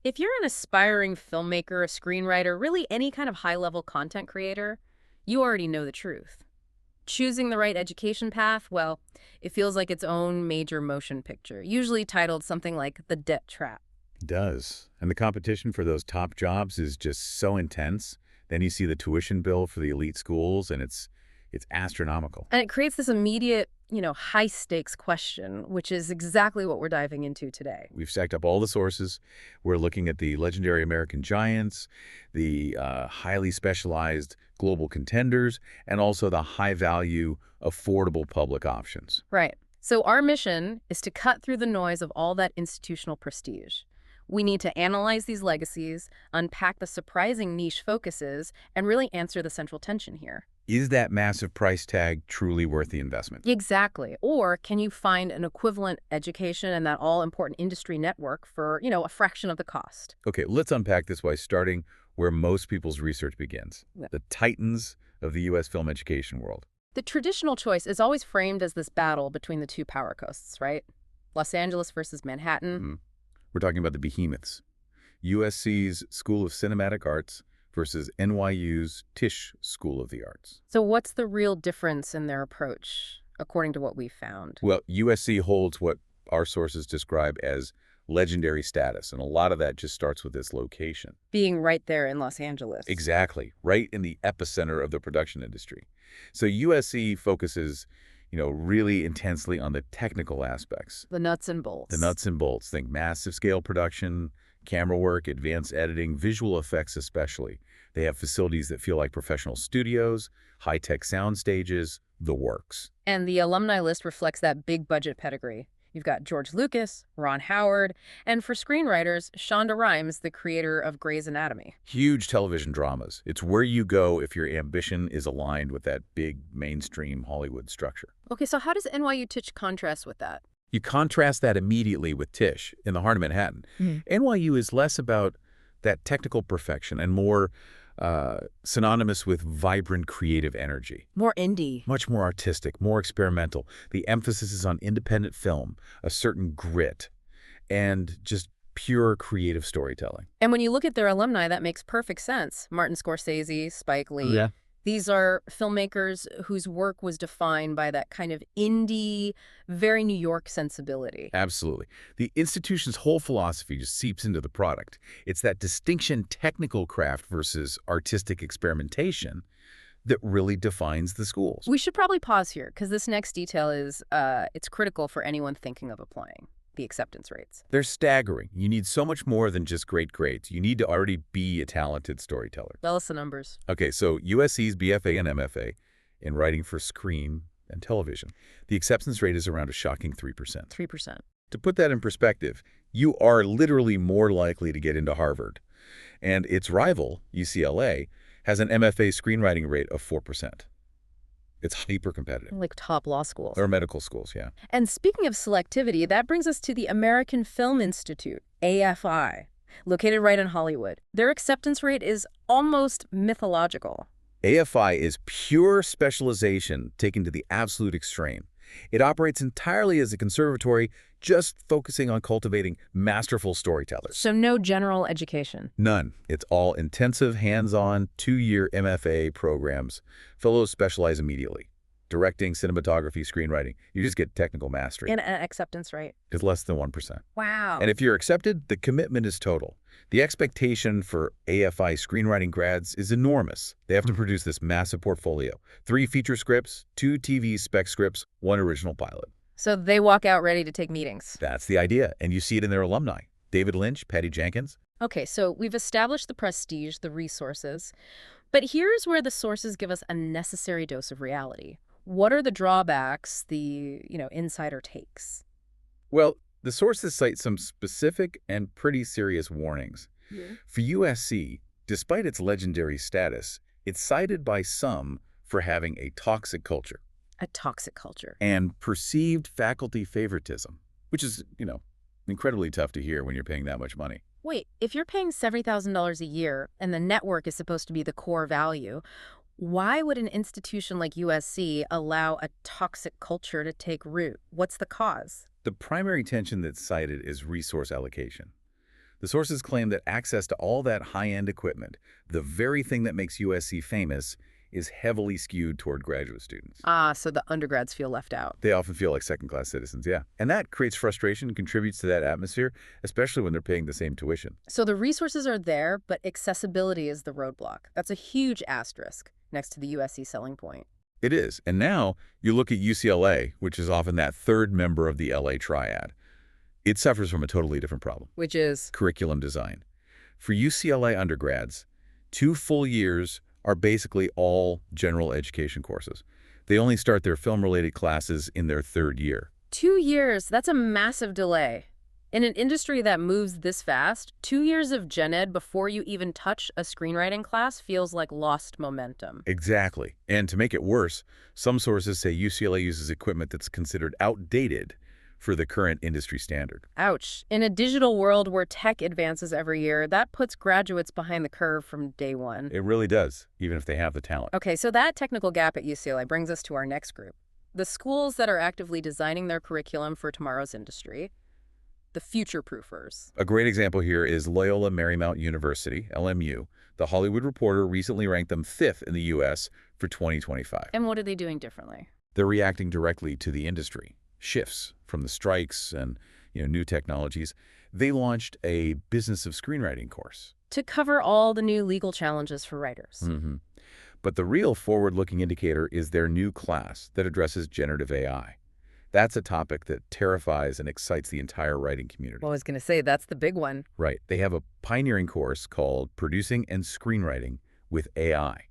If you're an aspiring filmmaker, a screenwriter, really any kind of high-level content creator, you already know the truth. Choosing the right education path, well, it feels like its own major motion picture, usually titled something like The Debt Trap. Does. And the competition for those top jobs is just so intense. Then you see the tuition bill for the elite schools, and it's astronomical. And it creates this immediate, high-stakes question, which is exactly what we're diving into today. We've stacked up all the sources. We're looking at the legendary American giants, the highly specialized global contenders, and also the high-value, affordable public options. Right. So our mission is to cut through the noise of all that institutional prestige. We need to analyze these legacies, unpack the surprising niche focuses, and really answer the central tension here. Is that massive price tag truly worth the investment? Exactly. Or can you find an equivalent education and that all-important industry network for, a fraction of the cost? Okay, let's unpack this by starting where most people's research begins. Yeah. The titans of the U.S. film education world. The traditional choice is always framed as this battle between the two power coasts, right? Los Angeles versus Manhattan. Mhm. We're talking about the behemoths. USC's School of Cinematic Arts versus NYU's Tisch School of the Arts. So what's the real difference in their approach, according to what we found? Well, USC holds what our sources describe as legendary status, and a lot of that just starts with its location. Being right there in Los Angeles. Exactly, right in the epicenter of the production industry. So USC focuses, really intensely on the technical aspects. The nuts and bolts. The nuts and bolts. Think massive scale production, camera work, advanced editing, visual effects especially. They have facilities that feel like professional studios, high-tech sound stages, the works. And the alumni list reflects that big budget pedigree. You've got George Lucas, Ron Howard, and for screenwriters, Shonda Rhimes, the creator of Grey's Anatomy. Huge television dramas. It's where you go if your ambition is aligned with that big mainstream Hollywood structure. Okay, so how does NYU Tisch contrast with that? You contrast that immediately with Tisch in the heart of Manhattan. NYU is less about that technical perfection and more synonymous with vibrant creative energy. More indie. Much more artistic, more experimental. The emphasis is on independent film, a certain grit, and just pure creative storytelling. And when you look at their alumni, that makes perfect sense. Martin Scorsese, Spike Lee. Yeah. These are filmmakers whose work was defined by that kind of indie, very New York sensibility. Absolutely. The institution's whole philosophy just seeps into the product. It's that distinction technical craft versus artistic experimentation that really defines the schools. We should probably pause here because this next detail is it's critical for anyone thinking of applying. The acceptance rates. They're staggering. You need so much more than just great grades. You need to already be a talented storyteller. Tell us the numbers. Okay, so USC's BFA and MFA in writing for screen and television. The acceptance rate is around a shocking 3%. 3%. To put that in perspective, you are literally more likely to get into Harvard. And its rival, UCLA, has an MFA screenwriting rate of 4%. It's hyper-competitive. Like top law schools. Or medical schools, yeah. And speaking of selectivity, that brings us to the American Film Institute, AFI, located right in Hollywood. Their acceptance rate is almost mythological. AFI is pure specialization taken to the absolute extreme. It operates entirely as a conservatory, just focusing on cultivating masterful storytellers. So no general education. None. It's all intensive, hands-on, 2-year MFA programs. Fellows specialize immediately. Directing, cinematography, screenwriting. You just get technical mastery. And an acceptance rate. It's less than 1%. Wow. And if you're accepted, the commitment is total. The expectation for AFI screenwriting grads is enormous. They have to produce this massive portfolio. 3 feature scripts, 2 TV spec scripts, 1 original pilot. So they walk out ready to take meetings. That's the idea, and you see it in their alumni. David Lynch, Patty Jenkins. Okay, so we've established the prestige, the resources, but here's where the sources give us a necessary dose of reality. What are the drawbacks, the, insider takes? Well, the sources cite some specific and pretty serious warnings. For USC, despite its legendary status, it's cited by some for having a toxic culture. A toxic culture. And perceived faculty favoritism, which is, incredibly tough to hear when you're paying that much money. Wait, if you're paying $70,000 a year and the network is supposed to be the core value, why would an institution like USC allow a toxic culture to take root? What's the cause? The primary tension that's cited is resource allocation. The sources claim that access to all that high-end equipment, the very thing that makes USC famous, is heavily skewed toward graduate students. Ah, so the undergrads feel left out. They often feel like second-class citizens, yeah. And that creates frustration and contributes to that atmosphere, especially when they're paying the same tuition. So the resources are there, but accessibility is the roadblock. That's a huge asterisk next to the USC selling point. It is. And now you look at UCLA, which is often that third member of the LA triad. It suffers from a totally different problem. Which is? Curriculum design. For UCLA undergrads, 2 full years are basically all general education courses. They only start their film-related classes in their 3rd year. 2 years, that's a massive delay. In an industry that moves this fast, 2 years of gen ed before you even touch a screenwriting class feels like lost momentum. Exactly. And to make it worse, some sources say UCLA uses equipment that's considered outdated for the current industry standard. Ouch. In a digital world where tech advances every year, that puts graduates behind the curve from day one. It really does, even if they have the talent. Okay, so that technical gap at UCLA brings us to our next group. The schools that are actively designing their curriculum for tomorrow's industry. The future-proofers. A great example here is Loyola Marymount University, LMU. The Hollywood Reporter recently ranked them 5th in the U.S. for 2025. And what are they doing differently? They're reacting directly to the industry shifts from the strikes and new technologies. They launched a Business of Screenwriting course. To cover all the new legal challenges for writers. But the real forward-looking indicator is their new class that addresses generative AI. That's a topic that terrifies and excites the entire writing community. Well, I was going to say, that's the big one. Right. They have a pioneering course called Producing and Screenwriting with AI.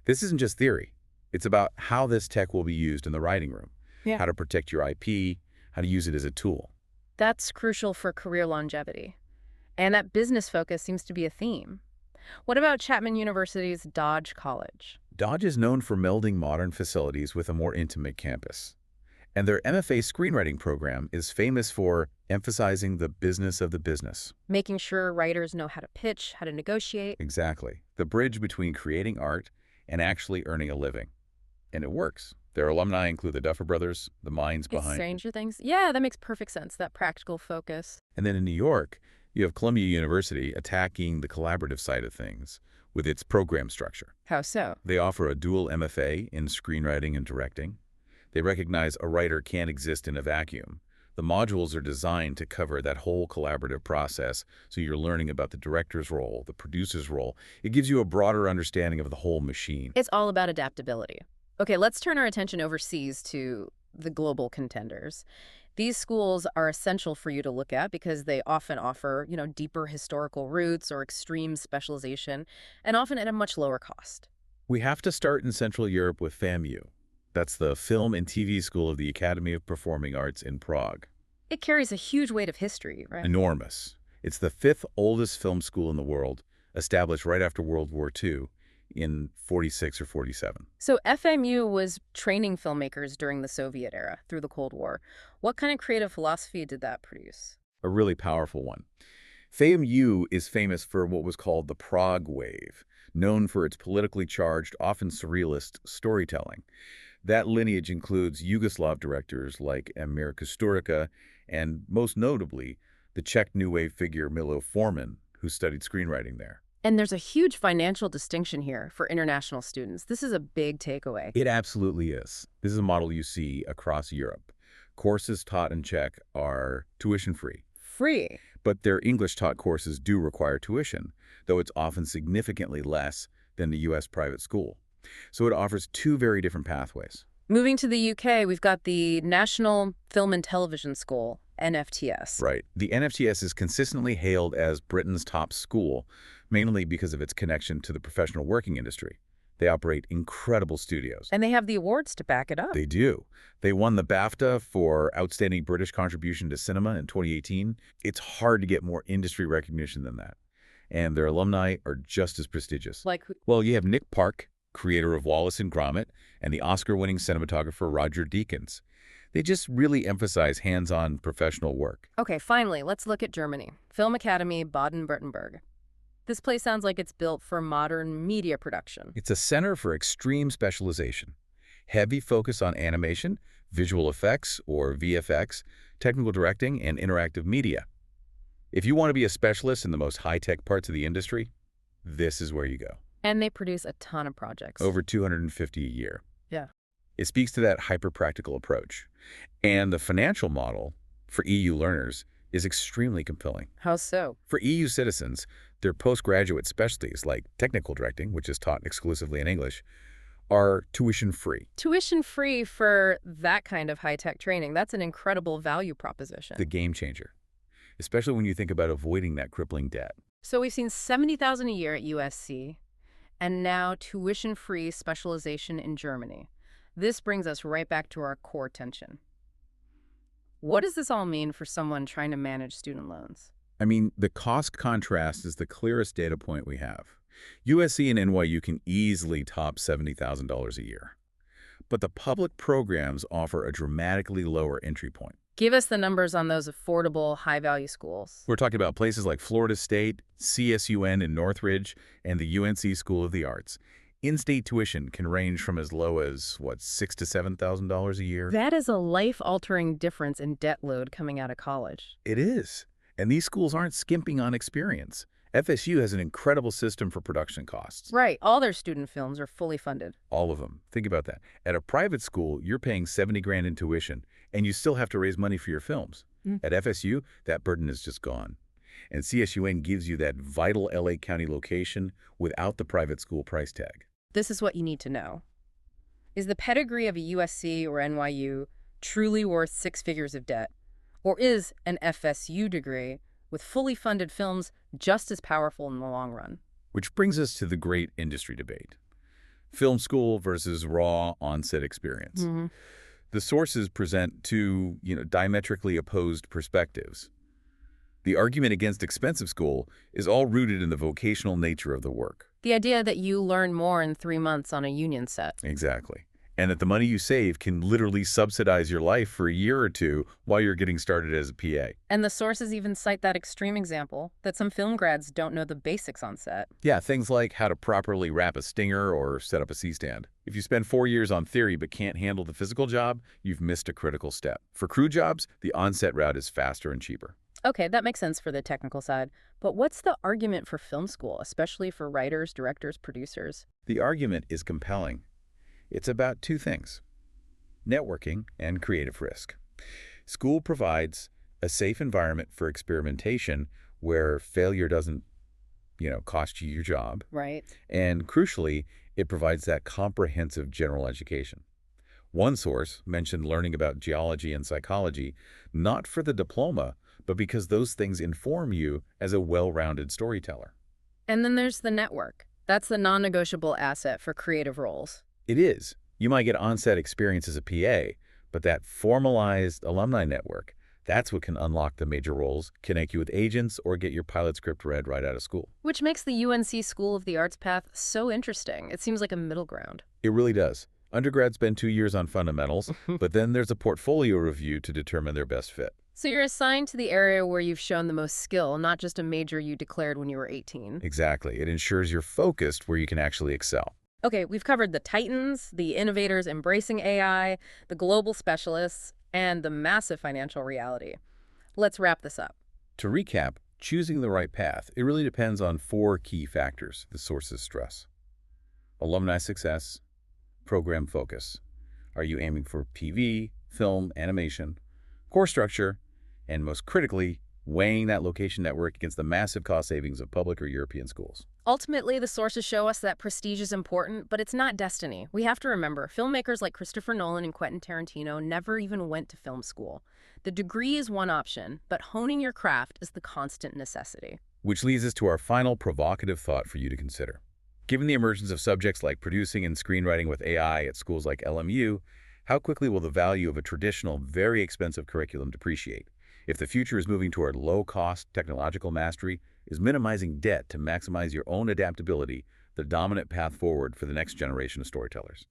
This isn't just theory. It's about how this tech will be used in the writing room, how to protect your IP, how to use it as a tool. That's crucial for career longevity. And that business focus seems to be a theme. What about Chapman University's Dodge College? Dodge is known for melding modern facilities with a more intimate campus. And their MFA screenwriting program is famous for emphasizing the business of the business. Making sure writers know how to pitch, how to negotiate. Exactly. The bridge between creating art and actually earning a living. And it works. Their alumni include the Duffer Brothers, the minds behind Stranger Things. Yeah, that makes perfect sense, that practical focus. And then in New York, you have Columbia University attacking the collaborative side of things with its program structure. How so? They offer a dual MFA in screenwriting and directing. They recognize a writer can't exist in a vacuum. The modules are designed to cover that whole collaborative process, so you're learning about the director's role, the producer's role. It gives you a broader understanding of the whole machine. It's all about adaptability. Okay, let's turn our attention overseas to the global contenders. These schools are essential for you to look at because they often offer, deeper historical roots or extreme specialization, and often at a much lower cost. We have to start in Central Europe with FAMU. That's the Film and TV School of the Academy of Performing Arts in Prague. It carries a huge weight of history, right? Enormous. It's the 5th oldest film school in the world, established right after World War II in 46 or 47. So FAMU was training filmmakers during the Soviet era, through the Cold War. What kind of creative philosophy did that produce? A really powerful one. FAMU is famous for what was called the Prague Wave, known for its politically charged, often surrealist storytelling. That lineage includes Yugoslav directors like Emir Kusturica and, most notably, the Czech New Wave figure Milo Forman, who studied screenwriting there. And there's a huge financial distinction here for international students. This is a big takeaway. It absolutely is. This is a model you see across Europe. Courses taught in Czech are tuition-free. Free. But their English-taught courses do require tuition, though it's often significantly less than the U.S. private school. So it offers 2 very different pathways. Moving to the UK, we've got the National Film and Television School, NFTS. Right. The NFTS is consistently hailed as Britain's top school, mainly because of its connection to the professional working industry. They operate incredible studios. And they have the awards to back it up. They do. They won the BAFTA for Outstanding British Contribution to Cinema in 2018. It's hard to get more industry recognition than that. And their alumni are just as prestigious. Like, well, you have Nick Park, creator of Wallace and Gromit, and the Oscar-winning cinematographer Roger Deakins. They just really emphasize hands-on professional work. Okay, finally, let's look at Germany. Film Academy Baden-Württemberg. This place sounds like it's built for modern media production. It's a center for extreme specialization. Heavy focus on animation, visual effects or VFX, technical directing, and interactive media. If you want to be a specialist in the most high-tech parts of the industry, this is where you go. And they produce a ton of projects. Over 250 a year. Yeah. It speaks to that hyper-practical approach. And the financial model for EU learners is extremely compelling. How so? For EU citizens, their postgraduate specialties, like technical directing, which is taught exclusively in English, are tuition-free. Tuition-free for that kind of high-tech training. That's an incredible value proposition. The game changer, especially when you think about avoiding that crippling debt. So we've seen $70,000 a year at USC, and now tuition-free specialization in Germany. This brings us right back to our core tension. What does this all mean for someone trying to manage student loans? I mean, the cost contrast is the clearest data point we have. USC and NYU can easily top $70,000 a year. But the public programs offer a dramatically lower entry point. Give us the numbers on those affordable, high-value schools. We're talking about places like Florida State, CSUN in Northridge, and the UNC School of the Arts. In-state tuition can range from as low as, what, $6,000 to $7,000 a year? That is a life-altering difference in debt load coming out of college. It is. And these schools aren't skimping on experience. FSU has an incredible system for production costs. Right. All their student films are fully funded. All of them. Think about that. At a private school, you're paying $70,000 in tuition, and you still have to raise money for your films. At FSU, that burden is just gone. And CSUN gives you that vital LA County location without the private school price tag. This is what you need to know. Is the pedigree of a USC or NYU truly worth 6 figures of debt? Or is an FSU degree with fully funded films just as powerful in the long run? Which brings us to the great industry debate. Film school versus raw on-set experience. The sources present two, diametrically opposed perspectives. The argument against expensive school is all rooted in the vocational nature of the work. The idea that you learn more in 3 months on a union set. Exactly. And that the money you save can literally subsidize your life for a year or two while you're getting started as a PA. And the sources even cite that extreme example that some film grads don't know the basics on set. Yeah, things like how to properly wrap a stinger or set up a C-stand. If you spend 4 years on theory but can't handle the physical job, you've missed a critical step. For crew jobs, the on-set route is faster and cheaper. Okay, that makes sense for the technical side. But what's the argument for film school, especially for writers, directors, producers? The argument is compelling. It's about two things: networking and creative risk. School provides a safe environment for experimentation where failure doesn't, cost you your job. Right. And crucially, it provides that comprehensive general education. One source mentioned learning about geology and psychology, not for the diploma, but because those things inform you as a well-rounded storyteller. And then there's the network. That's the non-negotiable asset for creative roles. It is. You might get on-set experience as a PA, but that formalized alumni network, that's what can unlock the major roles, connect you with agents, or get your pilot script read right out of school. Which makes the UNC School of the Arts path so interesting. It seems like a middle ground. It really does. Undergrads spend 2 years on fundamentals, but then there's a portfolio review to determine their best fit. So you're assigned to the area where you've shown the most skill, not just a major you declared when you were 18. Exactly. It ensures you're focused where you can actually excel. Okay, we've covered the titans, the innovators embracing AI, the global specialists, and the massive financial reality. Let's wrap this up. To recap, choosing the right path, it really depends on 4 key factors the sources stress: alumni success, program focus. Are you aiming for PV, film, animation, course structure, and most critically, weighing that location network against the massive cost savings of public or European schools? Ultimately, the sources show us that prestige is important, but it's not destiny. We have to remember, filmmakers like Christopher Nolan and Quentin Tarantino never even went to film school. The degree is one option, but honing your craft is the constant necessity. Which leads us to our final provocative thought for you to consider. Given the emergence of subjects like producing and screenwriting with AI at schools like LMU, how quickly will the value of a traditional, very expensive curriculum depreciate? If the future is moving toward low-cost technological mastery, is minimizing debt to maximize your own adaptability the dominant path forward for the next generation of storytellers?